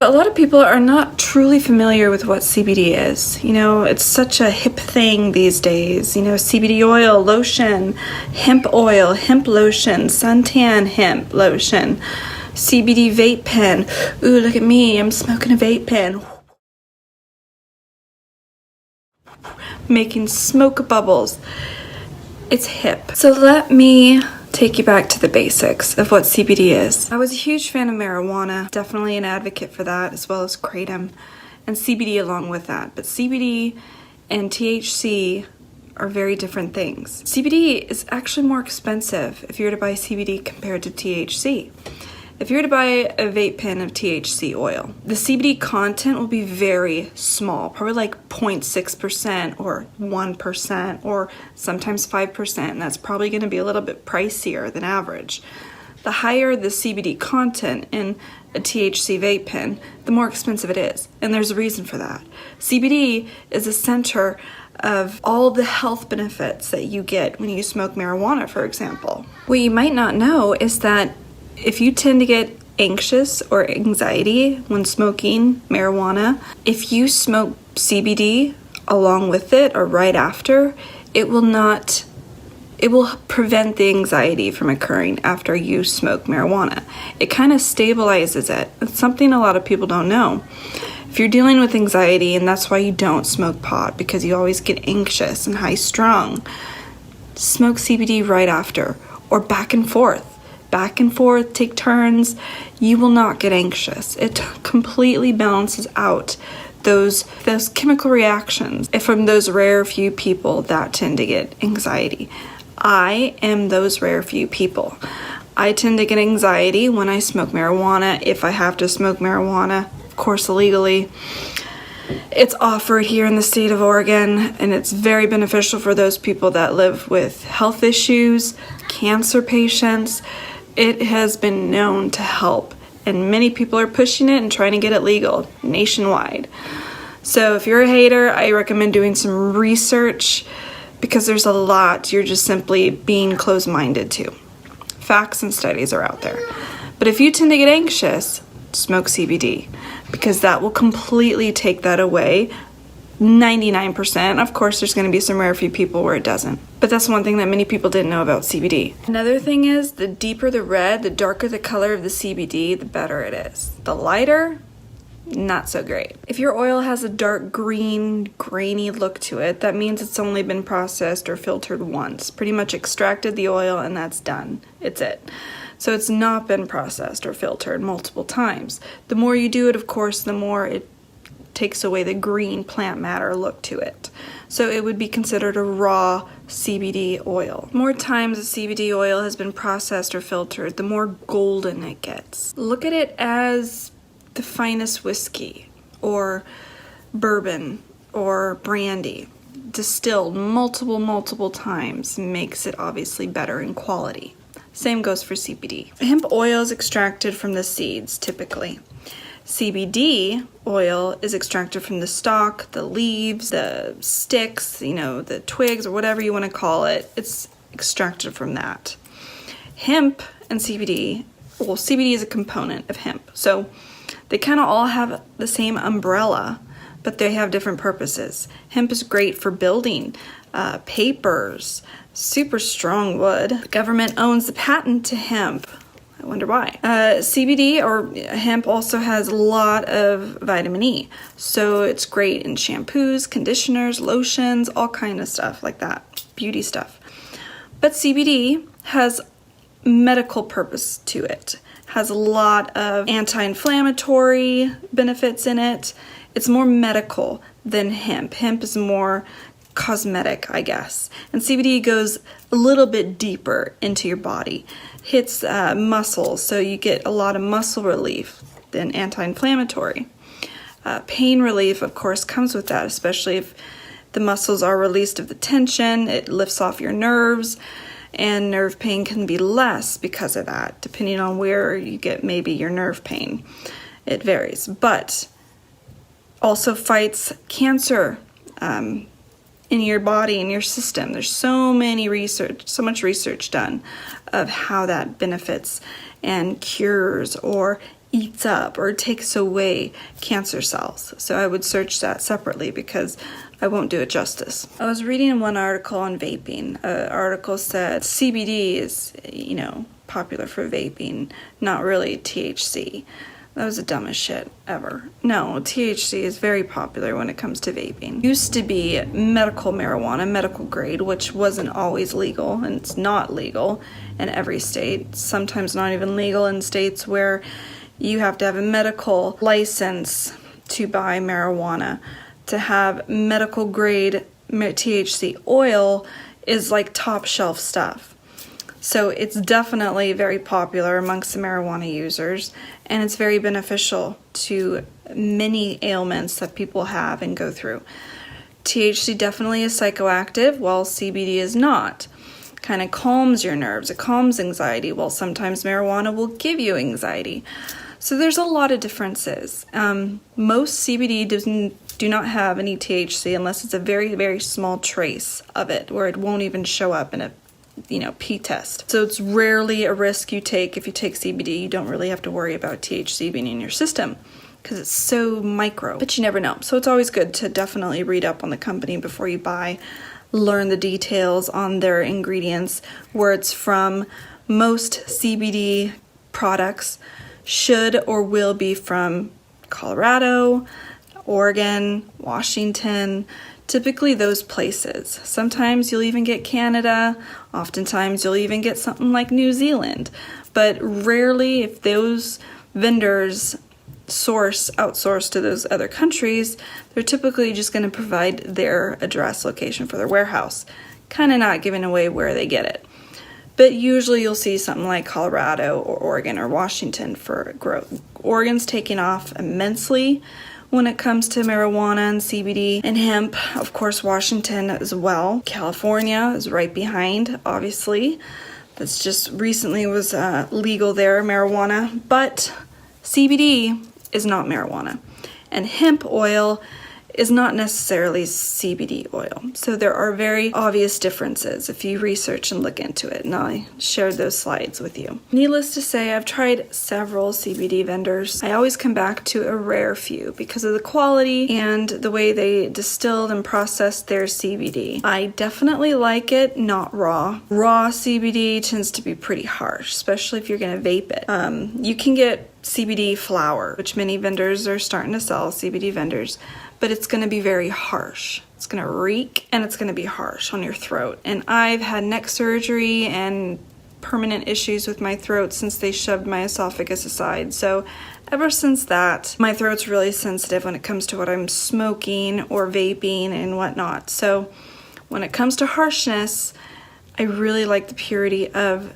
A lot of people are not truly familiar with what CBD is. You know, it's such a hip thing these days. You know, CBD oil, lotion, hemp lotion, suntan hemp lotion, CBD vape pen. Ooh, look at me, I'm smoking a vape pen. Making smoke bubbles. It's hip. So let me take you back to the basics of what CBD is. I was a huge fan of marijuana, definitely an advocate for that, as well as kratom and CBD along with that. But CBD and THC are very different things. CBD is actually more expensive if you were to buy CBD compared to THC. If you were to buy a vape pen of THC oil, the CBD content will be very small, probably like 0.6% or 1% or sometimes 5%, and that's probably going to be a little bit pricier than average. The higher the CBD content in a THC vape pen, the more expensive it is, and there's a reason for that. CBD is a center of all the health benefits that you get when you smoke marijuana, for example. What you might not know is that if you tend to get anxious or anxiety when smoking marijuana, if you smoke CBD along with it or right after, it will prevent the anxiety from occurring after you smoke marijuana. It kind of stabilizes it. It's something a lot of people don't know. If you're dealing with anxiety and that's why you don't smoke pot, because you always get anxious and high strung, smoke CBD right after or back and forth, take turns. You will not get anxious. It completely balances out those chemical reactions from those rare few people that tend to get anxiety. I am those rare few people. I tend to get anxiety when I smoke marijuana, if I have to smoke marijuana, of course illegally. It's offered here in the state of Oregon, and it's very beneficial for those people that live with health issues, cancer patients. It has been known to help, and many people are pushing it and trying to get it legal nationwide. So if you're a hater, I recommend doing some research, because there's a lot you're just simply being closed-minded to. Facts and studies are out there. But if you tend to get anxious, smoke CBD, because that will completely take that away. 99%. Of course, there's going to be some rare few people where it doesn't. But that's one thing that many people didn't know about CBD. Another thing is, the deeper the red, the darker the color of the CBD, the better it is. The lighter, not so great. If your oil has a dark green, grainy look to it, that means it's only been processed or filtered once. Pretty much extracted the oil and that's done. It's it. So it's not been processed or filtered multiple times. The more you do it, of course, the more it takes away the green plant matter look to it. So it would be considered a raw CBD oil. The more times a CBD oil has been processed or filtered, the more golden it gets. Look at it as the finest whiskey or bourbon or brandy. Distilled multiple times makes it obviously better in quality. Same goes for CBD. Hemp oil is extracted from the seeds typically. CBD oil is extracted from the stalk, the leaves, the sticks, the twigs, or whatever you want to call it. It's extracted from that. Hemp and CBD, well, CBD is a component of hemp. So they kind of all have the same umbrella, but they have different purposes. Hemp is great for building, papers, super strong wood. The government owns the patent to hemp. I wonder why. CBD or hemp also has a lot of vitamin E. So it's great in shampoos, conditioners, lotions, all kind of stuff like that. Beauty stuff. But CBD has medical purpose to it. Has a lot of anti-inflammatory benefits in it. It's more medical than hemp. Hemp is more cosmetic, I guess. And CBD goes a little bit deeper into your body. Hits muscles, so you get a lot of muscle relief than anti-inflammatory. Pain relief, of course, comes with that, especially if the muscles are released of the tension. It lifts off your nerves, and nerve pain can be less because of that, depending on where you get maybe your nerve pain. It varies, but also fights cancer in your body, in your system. There's so much research done of how that benefits and cures or eats up or takes away cancer cells. So I would search that separately because I won't do it justice. I was reading one article on vaping. An article said CBD is, popular for vaping, not really THC. That was the dumbest shit ever. No, THC is very popular when it comes to vaping. Used to be medical marijuana, medical grade, which wasn't always legal, and it's not legal in every state. Sometimes not even legal in states where you have to have a medical license to buy marijuana. To have medical grade THC oil is like top shelf stuff. So it's definitely very popular amongst the marijuana users, and it's very beneficial to many ailments that people have and go through. THC definitely is psychoactive, while CBD is not. Kind of calms your nerves, it calms anxiety, while sometimes marijuana will give you anxiety. So there's a lot of differences. Most CBD do not have any THC unless it's a very, very small trace of it, where it won't even show up in a pee test. So it's rarely a risk you take if you take CBD. You don't really have to worry about THC being in your system because it's so micro, but you never know. So it's always good to definitely read up on the company before you buy, learn the details on their ingredients, where it's from. Most CBD products should or will be from Colorado, Oregon, Washington, typically those places. Sometimes you'll even get Canada, oftentimes you'll even get something like New Zealand, but rarely, if those vendors outsource to those other countries, they're typically just going to provide their address location for their warehouse, kind of not giving away where they get it. But usually you'll see something like Colorado or Oregon or Washington for growth. Oregon's taking off immensely when it comes to marijuana and CBD and hemp. Of course, Washington as well. California is right behind, obviously. That's just recently was legal there, marijuana. But CBD is not marijuana. And hemp oil is not necessarily CBD oil. So there are very obvious differences if you research and look into it, and I shared those slides with you. Needless to say, I've tried several CBD vendors. I always come back to a rare few because of the quality and the way they distilled and processed their CBD. I definitely like it not raw. Raw CBD tends to be pretty harsh, especially if you're gonna vape it. You can get CBD flower, which many vendors are starting to sell, CBD vendors, but it's going to be very harsh. It's going to reek and it's going to be harsh on your throat. And I've had neck surgery and permanent issues with my throat since they shoved my esophagus aside. So ever since that, my throat's really sensitive when it comes to what I'm smoking or vaping and whatnot. So when it comes to harshness, I really like the purity of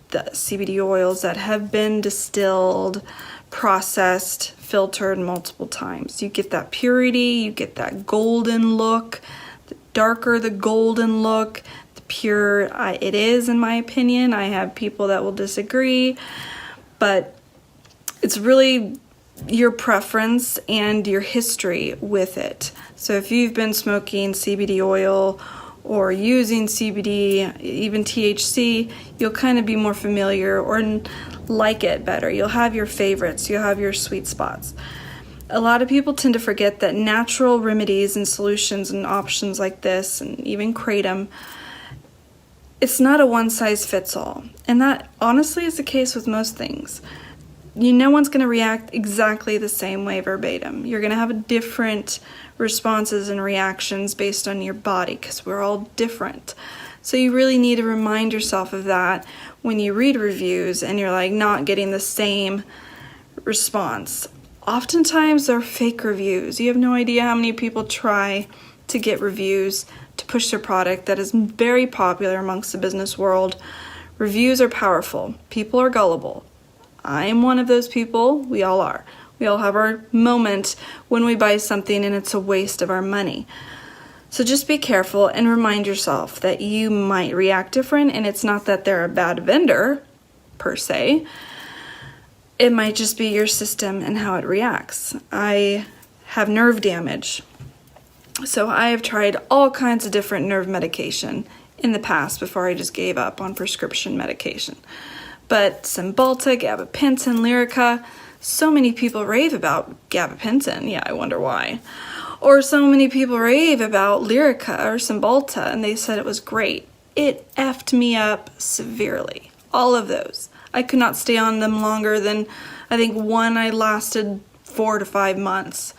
the CBD oils that have been distilled, processed, filtered multiple times. You get that purity, you get that golden look. The darker the golden look, the pure it is, in my opinion. I have people that will disagree, but it's really your preference and your history with it. So if you've been smoking CBD oil or using CBD, even THC, you'll kind of be more familiar or like it better. You'll have your favorites, you'll have your sweet spots. A lot of people tend to forget that natural remedies and solutions and options like this, and even Kratom, it's not a one-size-fits-all. And that honestly is the case with most things. No one's going to react exactly the same way verbatim. You're going to have different responses and reactions based on your body because we're all different. So you really need to remind yourself of that when you read reviews and you're like not getting the same response. Oftentimes they're fake reviews. You have no idea how many people try to get reviews to push their product that is very popular amongst the business world. Reviews are powerful. People are gullible. I am one of those people. We all are. We all have our moment when we buy something and it's a waste of our money. So just be careful and remind yourself that you might react different, and it's not that they're a bad vendor per se. It might just be your system and how it reacts. I have nerve damage, so I have tried all kinds of different nerve medication in the past before I just gave up on prescription medication. But Cymbalta, gabapentin, Lyrica, So many people rave about gabapentin. Yeah, I wonder why. Or so many people rave about Lyrica or Cymbalta, and they said it was great. It effed me up severely. All of those. I could not stay on them longer than, I think one I lasted 4 to 5 months.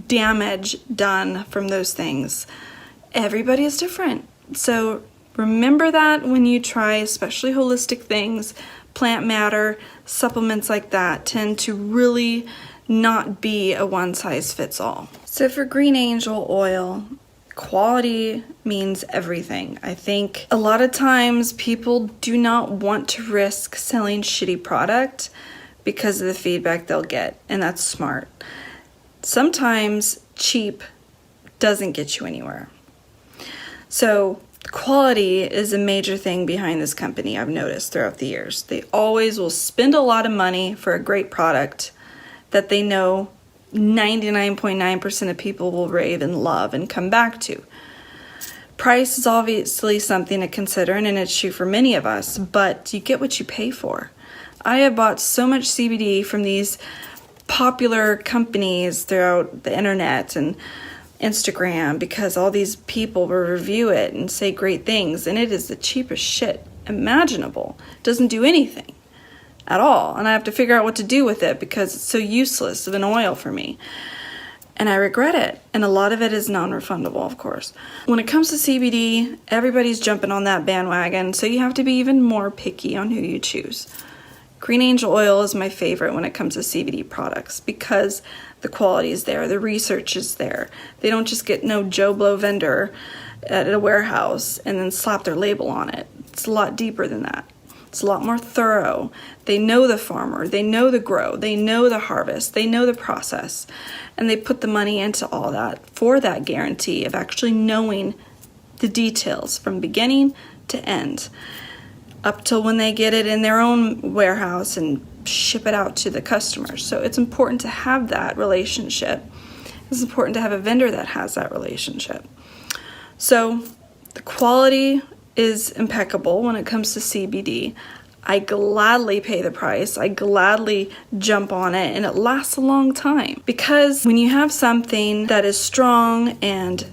Damage done from those things. Everybody is different. So remember that when you try, especially holistic things, plant matter, supplements like that tend to really not be a one-size-fits-all. So for Green Angel oil, quality means everything. I think a lot of times people do not want to risk selling shitty product because of the feedback they'll get, and that's smart. Sometimes cheap doesn't get you anywhere. So quality is a major thing behind this company, I've noticed throughout the years. They always will spend a lot of money for a great product that they know 99.9% of people will rave and love and come back to. Price is obviously something to consider, and it's true for many of us, but you get what you pay for. I have bought so much CBD from these popular companies throughout the internet and Instagram because all these people will review it and say great things, and it is the cheapest shit imaginable. It doesn't do anything at all, and I have to figure out what to do with it because it's so useless of an oil for me, and I regret it. And a lot of it is non-refundable, of course. When it comes to CBD, everybody's jumping on that bandwagon, so you have to be even more picky on who you choose. Green Angel oil is my favorite when it comes to CBD products because the quality is there, the research is there. They don't just get no Joe Blow vendor at a warehouse and then slap their label on it. It's a lot deeper than that. It's a lot more thorough. They know the farmer, they know the grow, they know the harvest, they know the process, and they put the money into all that for that guarantee of actually knowing the details from beginning to end, up till when they get it in their own warehouse and ship it out to the customers. So it's important to have that relationship. It's important to have a vendor that has that relationship. So the quality is impeccable when it comes to CBD. I gladly pay the price. I gladly jump on it, and it lasts a long time. Because when you have something that is strong and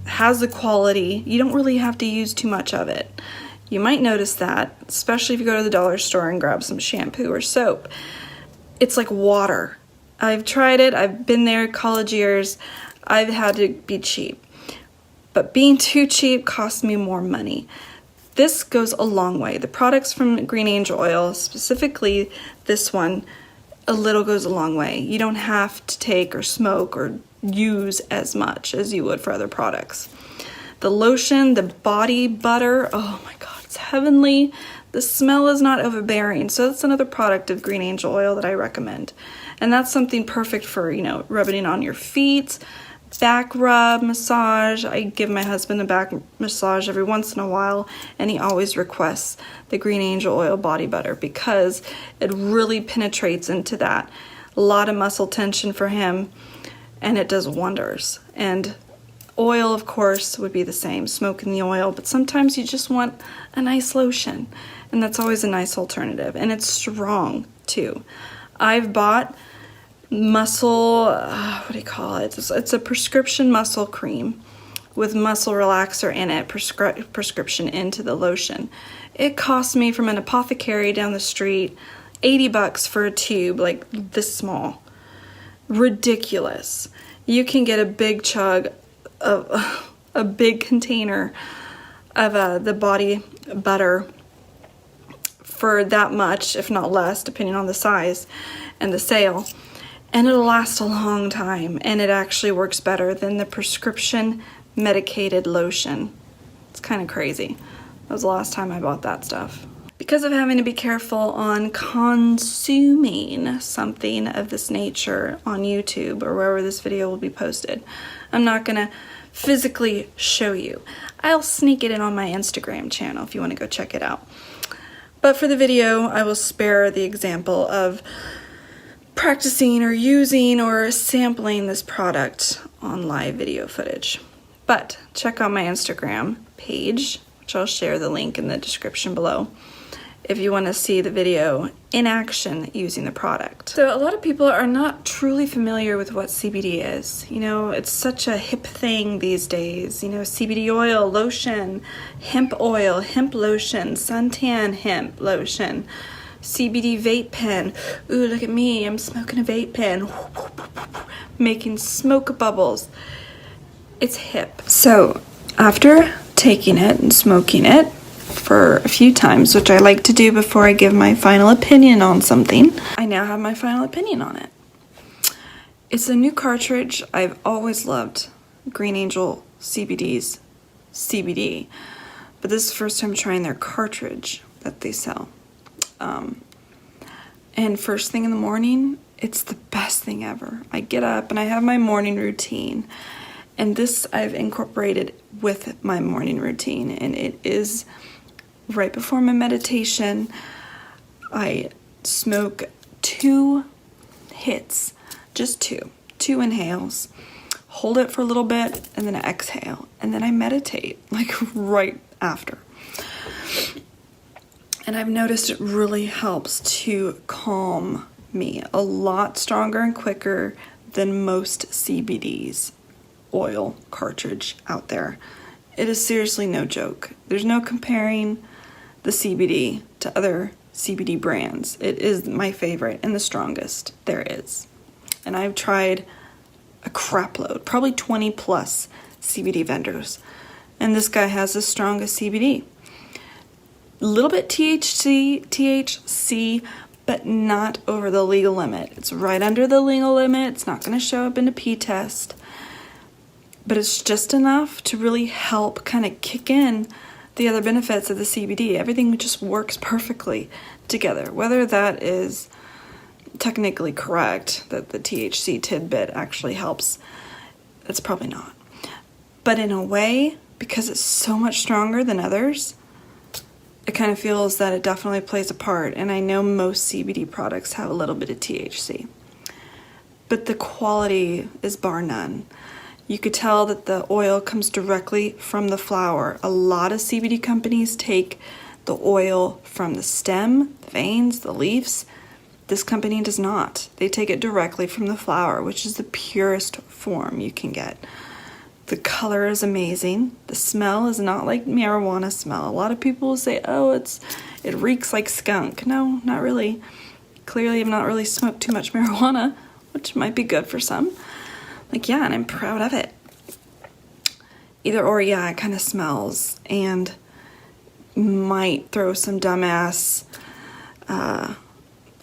has the quality, you don't really have to use too much of it. You might notice that, especially if you go to the dollar store and grab some shampoo or soap. It's like water. I've tried it. I've been there college years. I've had to be cheap. But being too cheap costs me more money. This goes a long way. The products from Green Angel oil, specifically this one, a little goes a long way. You don't have to take or smoke or use as much as you would for other products. The lotion, the body butter, oh my God, it's heavenly. The smell is not overbearing. So that's another product of Green Angel oil that I recommend. And that's something perfect for, rubbing it on your feet, back rub, massage. I give my husband a back massage every once in a while, and he always requests the Green Angel oil body butter because it really penetrates into that. A lot of muscle tension for him, and it does wonders. And oil, of course, would be the same, smoking the oil, but sometimes you just want a nice lotion, and that's always a nice alternative, and it's strong too. I've bought muscle, it's a prescription muscle cream with muscle relaxer in it, prescription into the lotion. It cost me from an apothecary down the street $80 for a tube like this small. Ridiculous. You can get a big chug of a big container of the body butter for that much, if not less, depending on the size and the sale. And it'll last a long time, and it actually works better than the prescription medicated lotion. It's kind of crazy. That was the last time I bought that stuff. Because of having to be careful on consuming something of this nature on YouTube or wherever this video will be posted, I'm not gonna physically show you. I'll sneak it in on my Instagram channel if you want to go check it out. But for the video, I will spare the example of practicing or using or sampling this product on live video footage. But check out my Instagram page, which I'll share the link in the description below. if you want to see the video in action using the product. So a lot of people are not truly familiar with what CBD is. You know, it's such a hip thing these days. You know, CBD oil, lotion, hemp lotion, suntan hemp lotion, CBD vape pen. Ooh, look at me, I'm smoking a vape pen. Making smoke bubbles. It's hip. So after taking it and smoking it for a few times, which I like to do before I give my final opinion on something, I now have my final opinion on it. It's a new cartridge. I've always loved Green Angel CBD's CBD, but this is the first time trying their cartridge that they sell. And first thing in the morning, it's the best thing ever. I get up and I have my morning routine, and this I've incorporated with my morning routine, and it is right before my meditation. I smoke 2 hits, just two inhales, hold it for a little bit, and then I exhale, and then I meditate like right after. And I've noticed it really helps to calm me a lot stronger and quicker than most CBD's oil cartridge out there. It is seriously no joke. There's no comparing the CBD to other CBD brands. It is my favorite and the strongest there is. And I've tried a crap load, probably 20 plus CBD vendors. And this guy has the strongest CBD. A little bit THC, but not over the legal limit. It's right under the legal limit. It's not going to show up in a P-test. But it's just enough to really help kind of kick in the other benefits of the CBD. Everything just works perfectly together. Whether that is technically correct, that the THC tidbit actually helps, it's probably not. But in a way, because it's so much stronger than others, it kind of feels that it definitely plays a part. And I know most CBD products have a little bit of THC. But the quality is bar none. You could tell that the oil comes directly from the flower. A lot of CBD companies take the oil from the stem, the veins, the leaves. This company does not. They take it directly from the flower, which is the purest form you can get. The color is amazing. The smell is not like marijuana smell. A lot of people say, oh, it reeks like skunk. No, not really. Clearly I've not really smoked too much marijuana, which might be good for some. Like, yeah, and I'm proud of it. Either or, yeah, it kind of smells and might throw some dumbass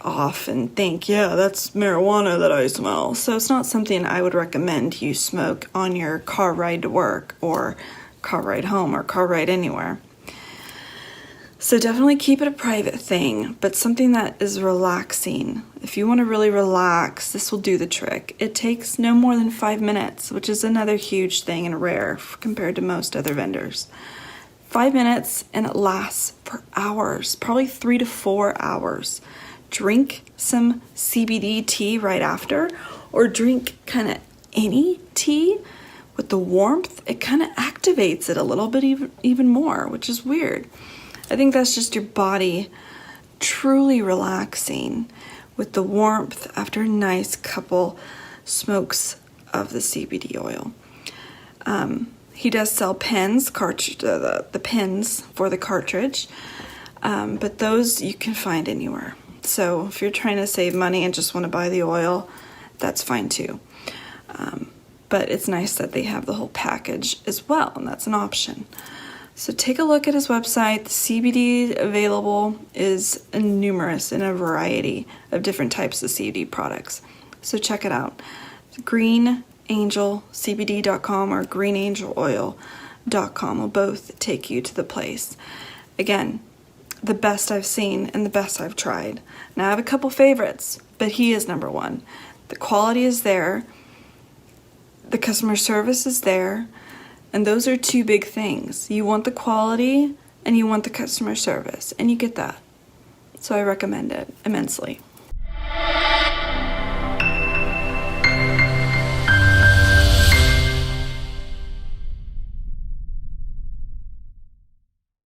off and think, yeah, that's marijuana that I smell. So it's not something I would recommend you smoke on your car ride to work or car ride home or car ride anywhere. So definitely keep it a private thing, but something that is relaxing. If you want to really relax, this will do the trick. It takes no more than 5 minutes, which is another huge thing and rare compared to most other vendors. 5 minutes, and it lasts for hours, probably 3 to 4 hours. Drink some CBD tea right after, or drink kind of any tea with the warmth. It kind of activates it a little bit even more, which is weird. I think that's just your body truly relaxing with the warmth after a nice couple smokes of the CBD oil. He does sell pens, the pens for the cartridge, but those you can find anywhere. So if you're trying to save money and just want to buy the oil, that's fine too. But it's nice that they have the whole package as well, and that's an option. So take a look at his website. The CBD available is numerous in a variety of different types of CBD products. So check it out. greenangelcbd.com or greenangeloil.com will both take you to the place. Again, the best I've seen and the best I've tried. Now I have a couple favorites, but he is number one. The quality is there. The customer service is there. And those are two big things. You want the quality and you want the customer service, and you get that. So I recommend it immensely.